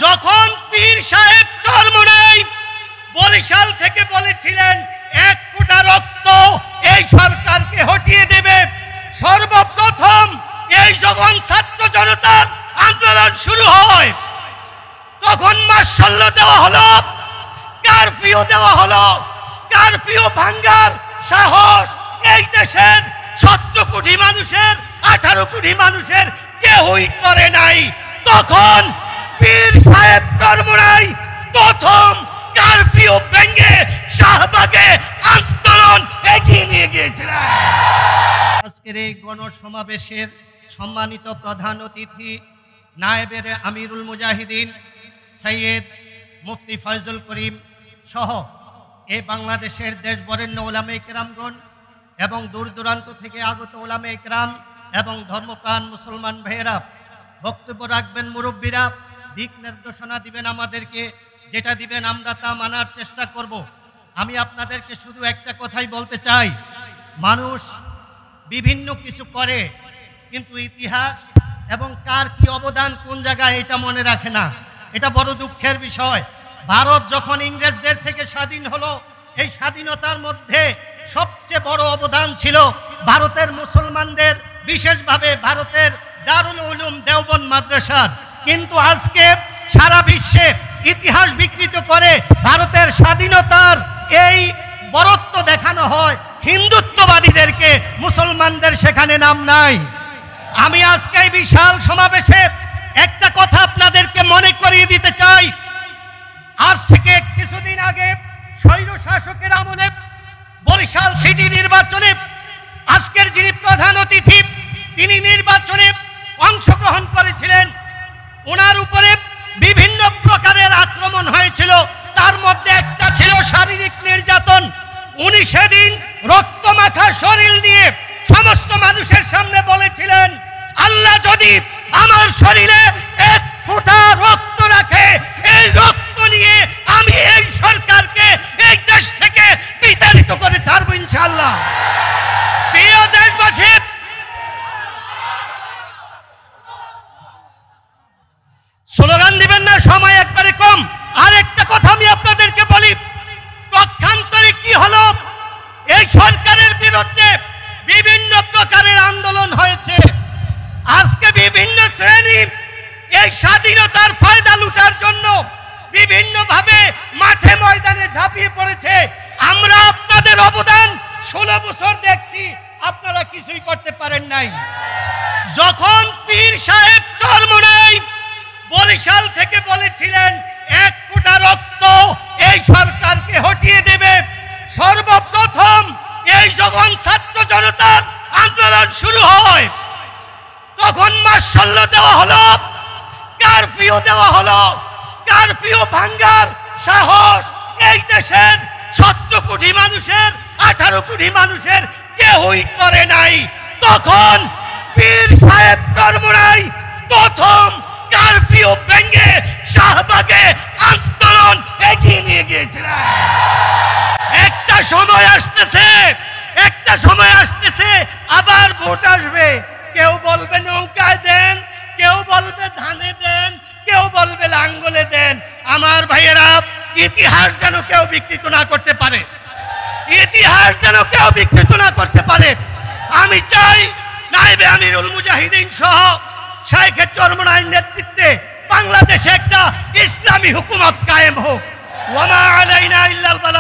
যখন পীর সাহেব চরমোনাই বরিশাল থেকে বলেছিলেন 1 ফোঁটা রক্ত এই সরকারকে হটিয়ে দেবে, সর্বপ্রথম এই যখন ছাত্র জনতার আন্দোলন শুরু হয় তখন মার্শাল দেওয়া হলো, কারফিউ দেওয়া হলো। কারফিউ ভাঙ্গার সাহস এই দেশের 17 কোটি মানুষের 18 কোটি মানুষের কেউই করে নাই। তখন পীর সাহেব চরমোনাই প্রথম কারফিউ ভেঙে শাহবাগে আন্দোলন এগিয়ে নিয়ে গিয়েছিলেন। আজকের এই গণসমাবেশের সম্মানিত প্রধান অতিথি নায়েবের আমিরুল মুজাহিদিন সৈয়দ মুফতি ফয়জুল করিম সহ এই বাংলাদেশের দেশ বরেণ্য ওলামায়ে কেরামগণ এবং দূর দূরান্ত থেকে আগত ওলামায়ে কেরাম এবং ধর্মপ্রাণ মুসলমান ভাইয়েরা, বক্তব্য রাখবেন মুরব্বীরা, দিক নির্দেশনা দিবেন আমাদেরকে, যেটা দিবেন আমরা তা মানার চেষ্টা করব। আমি আপনাদেরকে শুধু একটা কথাই বলতে চাই, মানুষ বিভিন্ন কিছু করে কিন্তু ইতিহাস এবং কার কি অবদান কোন জায়গায় এটা মনে রাখে না। এটা বড় দুঃখের বিষয়। ভারত যখন ইংরেজদের থেকে স্বাধীন হলো, এই স্বাধীনতার মধ্যে সবচেয়ে বড় অবদান ছিল ভারতের মুসলমানদের, বিশেষভাবে ভারতের দারুল উলুম দেওবন্দ মাদ্রাসার। কিন্তু আজকে সারা বিশ্বে ইতিহাস বিকৃত করে ভারতের স্বাধীনতার এই বরত্ব দেখানো হয় হিন্দুত্ববাদীদেরকে, মুসলমানদের সেখানে নাম নাই। আমি আজকে এই বিশাল সমাবেশে একটা কথা আপনাদেরকে মনে করিয়ে দিতে চাই। আজ থেকে কিছুদিন আগে স্বৈর শাসকের আমলে বরিশাল সিটি নির্বাচনে আজকের যিনি প্রধান অতিথি তিনি নির্বাচনে অংশগ্রহণ করেছিলেন, ওনার উপরে বিভিন্ন প্রকারের আক্রমণ হয়েছিল, তার মধ্যে একটা ছিল শারীরিক নির্যাতন। উনি সেদিন রক্তমাখা শরীর নিয়ে সমস্ত মানুষের সামনে বলেছিলেন, আল্লাহ যদি আমার শরীরে 1 ফোঁটা রক্ত রাখে, এই রক্ত নিয়ে আমি এই সরকারকে এই দেশ থেকে বিতাড়িত করে ছাড়বো ইনশাআল্লাহ। প্রিয় দেশবাসী, স্লোগান দিবেন না, সময় একবারে কম। আর একটা কথা আমি আপনাদেরকে বলি, পক্ষান্তরে কি হলো, এই সরকারের বিরুদ্ধে বিভিন্ন প্রকারের আন্দোলন হয়েছে। আজকে বিভিন্ন শ্রেণী এই স্বাধীনতার ফায়দা লুটার জন্য বিভিন্নভাবে মাঠে ময়দানে ঝাঁপিয়ে পড়েছে। আমরা আপনাদের অবদান 16 বছর দেখছি, আপনারা কিছুই করতে পারেন নাই। যখন পীর সাহেব চরমোনাই বরিশাল থেকে বলেছিলেন 1 ফোঁটা রক্ত এই সরকারকে হটিয়ে দেবে, সর্বপ্রথম এই যখন ছাত্র জনতার আন্দোলন শুরু হয় তখন মার্শাল দেওয়া হলো, কারফিউ দেওয়া হলো। কারফিউ ভাঙ্গার সাহস এই দেশের 17 কোটি মানুষের 18 কোটি মানুষের কেউই করে নাই। তখন পীর সাহেব চরমোনাই প্রথম কারফিউ ভেঙে শাহবাগে আন্দোলন এগিয়ে নিয়ে গিয়েছিলেন। একটা সময় আসতেছে আবার ভোট আসবে, কেউ বলবে নৌকায় দেন, কেউ বলবে ধানে দেন, কেউ বলবে লাঙ্গলে দেন। আমার ভাইয়েরা, ইতিহাস যেন কেউ বিকৃত না করতে পারে, ইতিহাস যেন কেউ বিকৃত না করতে পারে। আমি চাই নায়েবে আমিরুল মুজাহিদিন সহ শাইখে চরমোনাইর নেতৃত্বে বাংলাদেশে একটা ইসলামী হুকুমত কায়েম হোক। ওয়া মা আলাইনা ইল্লাল বালাগ।